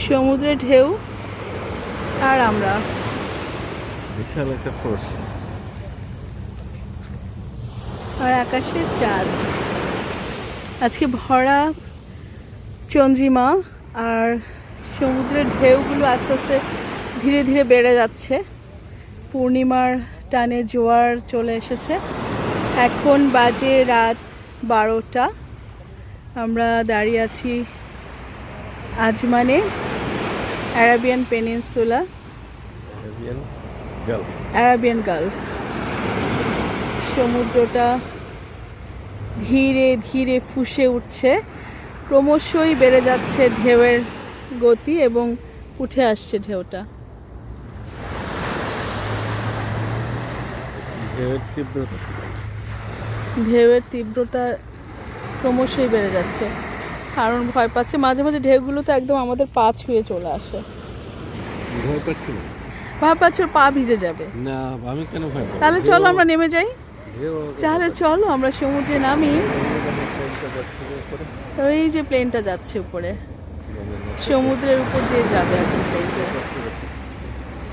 সমুদ্রের ঢেউ আর আমরা বিশাল একটা ফোর্স। আর আকাশের চাঁদ আজকে ভরা চন্দ্রিমা। আর সমুদ্রের ঢেউগুলো আস্তে আস্তে ধীরে ধীরে বেড়ে যাচ্ছে। পূর্ণিমার টানে জোয়ার চলে এসেছে। এখন বাজে রাত 12টা। আমরা দাঁড়িয়ে আছি আজমানে, আরাবিয়ান পেনিনসুলা, আরাবিয়ান গালফ। সমুদ্রটা ধীরে ধীরে ফুঁসে উঠছে, ক্রমশই বেড়ে যাচ্ছে ঢেউয়ের গতি এবং উঠে আসছে ঢেউটা। ঢেউয়ের তীব্রতা ক্রমশই বেড়ে যাচ্ছে, কারণ ভয় পাচ্ছে। মাঝে মাঝে ঢেউগুলো তো একদম আমাদের পা ছুঁয়ে চলে আসে। ভয় পাচ্ছি না, ভয় পাচ্ছে ওর পা ভিজে যাবে। না আমি কেন ভয় পাবো? তাহলে চলো আমরা নেমে যাই। তাহলে চলো আমরা সমুদ্রে নামি। ওই যে প্লেনটা যাচ্ছে উপরে, সমুদ্রের উপর দিয়ে যাবে এখন প্লেনটা।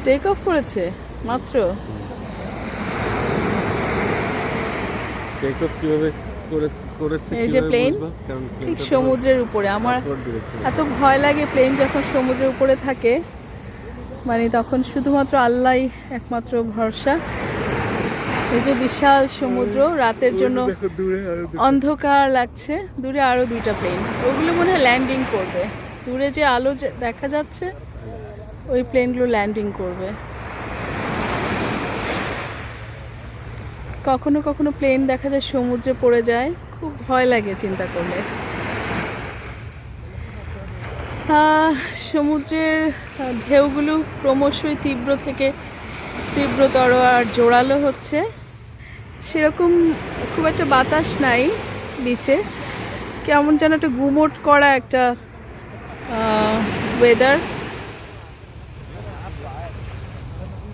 টেক অফ করেছে মাত্র। টেক অফ কিভাবে করেছে? এই যে প্লেন ঠিক সমুদ্রের উপরে। আমার এত ভয় লাগে প্লেন যখন সমুদ্রের উপরে থাকে, মানে তখন শুধুমাত্র আল্লাহ একমাত্র ভরসা। এই যে বিশাল সমুদ্র, রাতের জন্য অন্ধকার লাগছে। দূরে আরো 2টা প্লেন, ওগুলো মনে হয় ল্যান্ডিং করবে। দূরে যে আলো দেখা যাচ্ছে ওই প্লেনগুলো ল্যান্ডিং করবে। কখনো কখনো প্লেন দেখা যায় সমুদ্রে পড়ে যায়, খুব ভয় লাগে চিন্তা করলে। সমুদ্রের ঢেউগুলো ক্রমশই তীব্র থেকে তীব্রতর আর জোরালো হচ্ছে। সেরকম খুব একটা বাতাস নাই নিচে, কেমন যেন একটা গুমোট করা একটা ওয়েদার।